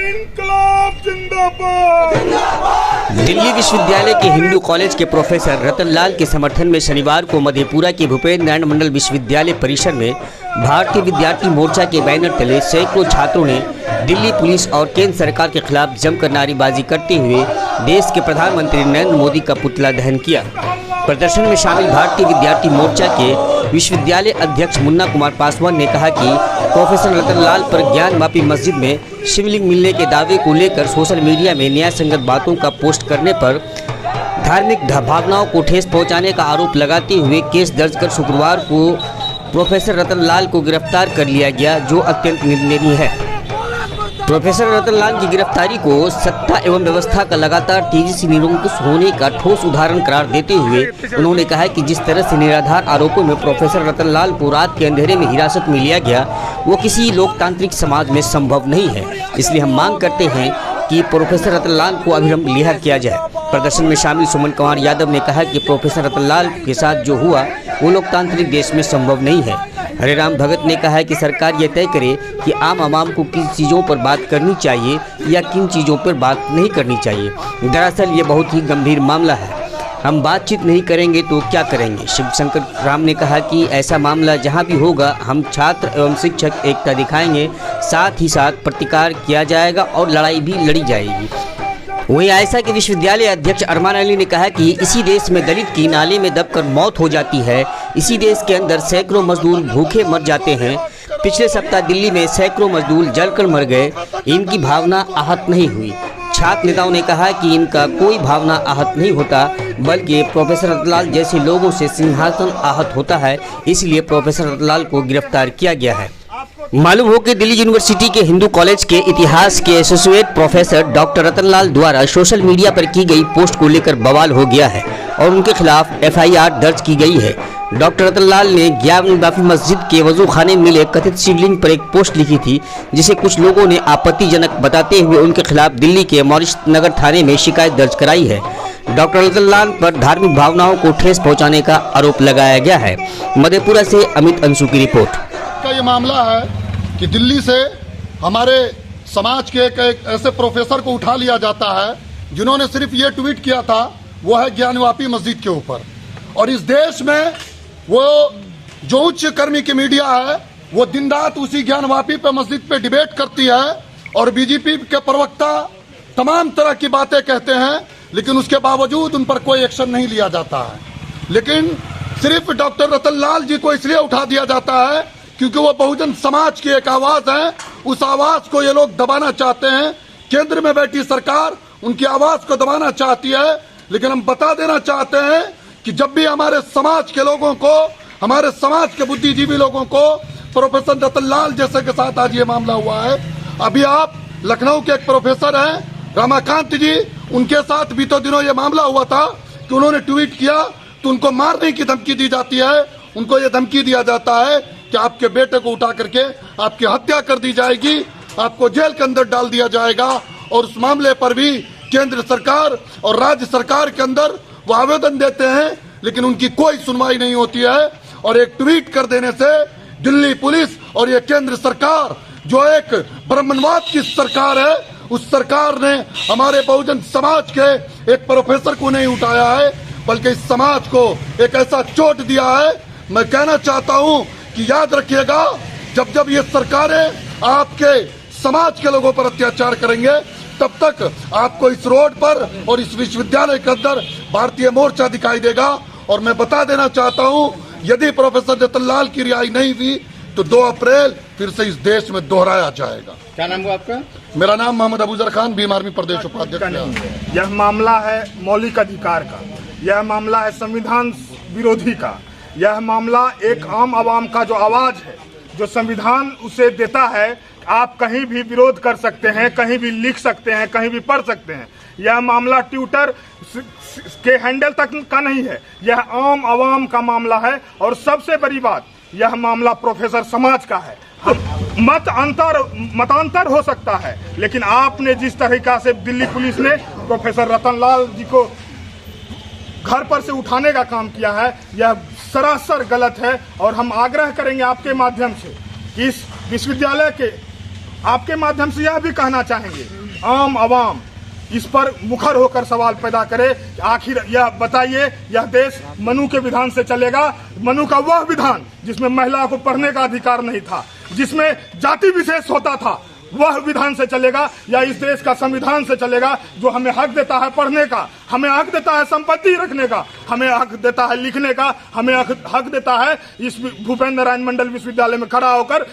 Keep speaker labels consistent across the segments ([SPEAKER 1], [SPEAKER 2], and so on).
[SPEAKER 1] इंकलाब जिंदाबाद।
[SPEAKER 2] दिल्ली विश्वविद्यालय के हिंदू कॉलेज के प्रोफेसर रतनलाल के समर्थन में शनिवार को मधेपुरा के भूपेंद्र नारायण मंडल विश्वविद्यालय परिसर में भारतीय विद्यार्थी मोर्चा के बैनर तले सैकड़ों छात्रों ने दिल्ली पुलिस और केंद्र सरकार के खिलाफ जमकर नारेबाजी करते हुए देश के प्रधानमंत्री नरेंद्र मोदी का पुतला दहन किया। प्रदर्शन में शामिल भारतीय विद्यार्थी मोर्चा के विश्वविद्यालय अध्यक्ष मुन्ना कुमार पासवान ने कहा कि प्रोफेसर रतनलाल पर ज्ञानवापी मस्जिद में शिवलिंग मिलने के दावे को लेकर सोशल मीडिया में न्याय संगत बातों का पोस्ट करने पर धार्मिक भावनाओं को ठेस पहुंचाने का आरोप लगाते हुए केस दर्ज कर शुक्रवार को प्रोफेसर रतनलाल को गिरफ्तार कर लिया गया, जो अत्यंत निंदनीय है। प्रोफेसर रतनलाल की गिरफ्तारी को सत्ता एवं व्यवस्था का लगातार तेजी से निरंकुश होने का ठोस उदाहरण करार देते हुए उन्होंने कहा कि जिस तरह से निराधार आरोपों में प्रोफेसर रतनलाल को रात के अंधेरे में हिरासत में लिया गया, वो किसी लोकतांत्रिक समाज में संभव नहीं है। इसलिए हम मांग करते हैं कि प्रोफेसर रतनलाल को अविलंब रिहा किया जाए। प्रदर्शन में शामिल सुमन कुमार यादव ने कहा कि प्रोफेसर रतनलाल के साथ जो हुआ वो लोकतांत्रिक देश में संभव नहीं है। हरेराम भगत ने कहा है कि सरकार यह तय करे कि आम आवाम को किन चीज़ों पर बात करनी चाहिए या किन चीज़ों पर बात नहीं करनी चाहिए। दरअसल ये बहुत ही गंभीर मामला है, हम बातचीत नहीं करेंगे तो क्या करेंगे। शिव शंकर राम ने कहा कि ऐसा मामला जहां भी होगा हम छात्र एवं शिक्षक एकता दिखाएंगे, साथ ही साथ प्रतिकार किया जाएगा और लड़ाई भी लड़ी जाएगी। वहीं आयशा के विश्वविद्यालय अध्यक्ष अरमान अली ने कहा कि इसी देश में दलित की नाले में दबकर मौत हो जाती है, इसी देश के अंदर सैकड़ों मजदूर भूखे मर जाते हैं। पिछले सप्ताह दिल्ली में सैकड़ों मजदूर जलकर मर गए, इनकी भावना आहत नहीं हुई। छात्र नेताओं ने कहा कि इनका कोई भावना आहत नहीं होता, बल्कि प्रोफेसर रतनलाल जैसे लोगों से सिंहासन आहत होता है, इसलिए प्रोफेसर रतनलाल को गिरफ्तार किया गया है। मालूम हो कि दिल्ली यूनिवर्सिटी के हिंदू कॉलेज के इतिहास के एसोसिएट प्रोफेसर डॉक्टर रतनलाल द्वारा सोशल मीडिया पर की गई पोस्ट को लेकर बवाल हो गया है और उनके खिलाफ FIR दर्ज की गई है। डॉक्टर रतनलाल ने ज्ञानवापी मस्जिद के वजू खाने में मिले कथित शिवलिंग पर एक पोस्ट लिखी थी, जिसे कुछ लोगों ने आपत्तिजनक बताते हुए उनके खिलाफ दिल्ली के मॉरिस नगर थाने में शिकायत दर्ज कराई है। डॉक्टर रतनलाल पर धार्मिक भावनाओं को ठेस पहुंचाने का आरोप लगाया गया है। मधेपुरा से अमित अंशु की रिपोर्ट।
[SPEAKER 3] ये मामला है कि दिल्ली से हमारे समाज के एक ऐसे प्रोफेसर को उठा लिया जाता है जिन्होंने सिर्फ ये ट्वीट किया था, वो है ज्ञानवापी मस्जिद के ऊपर। और इस देश में वो जो उच्च कर्मी की मीडिया है वो दिन रात उसी ज्ञानवापी पे मस्जिद पे डिबेट करती है और बीजेपी के प्रवक्ता तमाम तरह की बातें कहते हैं, लेकिन उसके बावजूद उन पर कोई एक्शन नहीं लिया जाता है। लेकिन सिर्फ डॉक्टर रतनलाल जी को इसलिए उठा दिया जाता है क्योंकि वो बहुजन समाज की एक आवाज है, उस आवाज को ये लोग दबाना चाहते हैं। केंद्र में बैठी सरकार उनकी आवाज को दबाना चाहती है, लेकिन हम बता देना चाहते हैं कि जब भी हमारे समाज के लोगों को, हमारे समाज के बुद्धिजीवी लोगों को प्रोफेसर रतनलाल जैसे के साथ आज ये मामला हुआ है। अभी आप लखनऊ के एक प्रोफेसर हैं रमाकांत जी, उनके साथ बीते दिनों ये मामला हुआ था कि उन्होंने ट्वीट किया तो उनको मारने की धमकी दी जाती है। उनको ये धमकी दिया जाता है कि आपके बेटे को उठा करके आपकी हत्या कर दी जाएगी, आपको जेल के अंदर डाल दिया जाएगा। और उस मामले पर भी केंद्र सरकार और राज्य सरकार के अंदर वो आवेदन देते हैं, लेकिन उनकी कोई सुनवाई नहीं होती है। और एक ट्वीट कर देने से दिल्ली पुलिस और ये केंद्र सरकार जो एक ब्राह्मणवाद की सरकार है, उस सरकार ने हमारे बहुजन समाज के एक प्रोफेसर को नहीं उठाया है, बल्कि इस समाज को एक ऐसा चोट दिया है। मैं कहना चाहता हूं कि याद रखिएगा, जब जब ये सरकारें आपके समाज के लोगों पर अत्याचार करेंगे, तब तक आपको इस रोड पर और इस विश्वविद्यालय के अंदर भारतीय मोर्चा दिखाई देगा। और मैं बता देना चाहता हूं, यदि प्रोफेसर रतनलाल की रिहाई नहीं हुई तो 2 अप्रैल फिर से इस देश में दोहराया जाएगा।
[SPEAKER 4] क्या नाम हुआ आपका?
[SPEAKER 3] मेरा नाम मोहम्मद अबूजर खान, भीम आर्मी प्रदेश उपाध्यक्ष।
[SPEAKER 1] यह मामला है मौलिक अधिकार का, यह मामला है संविधान विरोधी का, यह मामला एक आम आवाम का जो आवाज है, जो संविधान उसे देता है, आप कहीं भी विरोध कर सकते हैं, कहीं भी लिख सकते हैं, कहीं भी पढ़ सकते हैं। यह मामला ट्विटर के हैंडल तक का नहीं है, यह आम आवाम का मामला है। और सबसे बड़ी बात, यह मामला प्रोफेसर समाज का है। मतांतर हो सकता है, लेकिन आपने जिस तरीका से दिल्ली पुलिस ने प्रोफेसर रतनलाल जी को घर पर से उठाने का काम किया है, यह सरासर गलत है। और हम आग्रह करेंगे आपके माध्यम से कि इस विश्वविद्यालय के आपके माध्यम से यह भी कहना चाहेंगे, आम आवाम इस पर मुखर होकर सवाल पैदा करे, आखिर यह बताइए, यह देश मनु के विधान से चलेगा? मनु का वह विधान जिसमें महिला को पढ़ने का अधिकार नहीं था, जिसमें जाति विशेष होता था, वह विधान से चलेगा, या इस देश का संविधान से चलेगा जो हमें हक देता है पढ़ने का, हमें हक देता है संपत्ति रखने का, हमें हक देता है लिखने का, हमें हक देता है इस भूपेंद्र नारायण मंडल विश्वविद्यालय में खड़ा होकर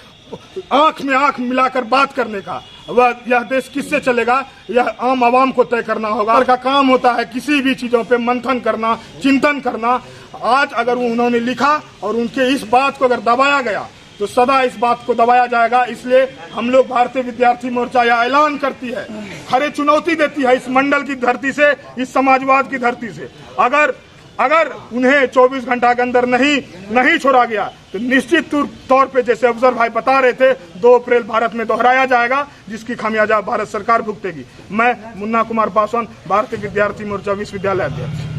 [SPEAKER 1] आंख में आंख मिलाकर बात करने का? वह यह देश किससे चलेगा? यह आम आवाम को तय करना होगा। का काम होता है किसी भी चीजों पे मंथन करना, चिंतन करना। आज अगर उन्होंने लिखा और उनके इस बात को अगर दबाया गया तो सदा इस बात को दबाया जाएगा। इसलिए हम लोग भारतीय विद्यार्थी मोर्चा यह ऐलान करती है, खड़े चुनौती देती है इस मंडल की धरती से, इस समाजवाद की धरती से, अगर उन्हें 24 घंटा के अंदर नहीं छोड़ा गया तो निश्चित तौर पे, जैसे अफजल भाई बता रहे थे, 2 अप्रैल भारत में दोहराया जाएगा, जिसकी खामियाजा भारत सरकार भुगतेगी। मैं मुन्ना कुमार पासवान, भारतीय विद्यार्थी मोर्चा विश्वविद्यालय अध्यक्ष।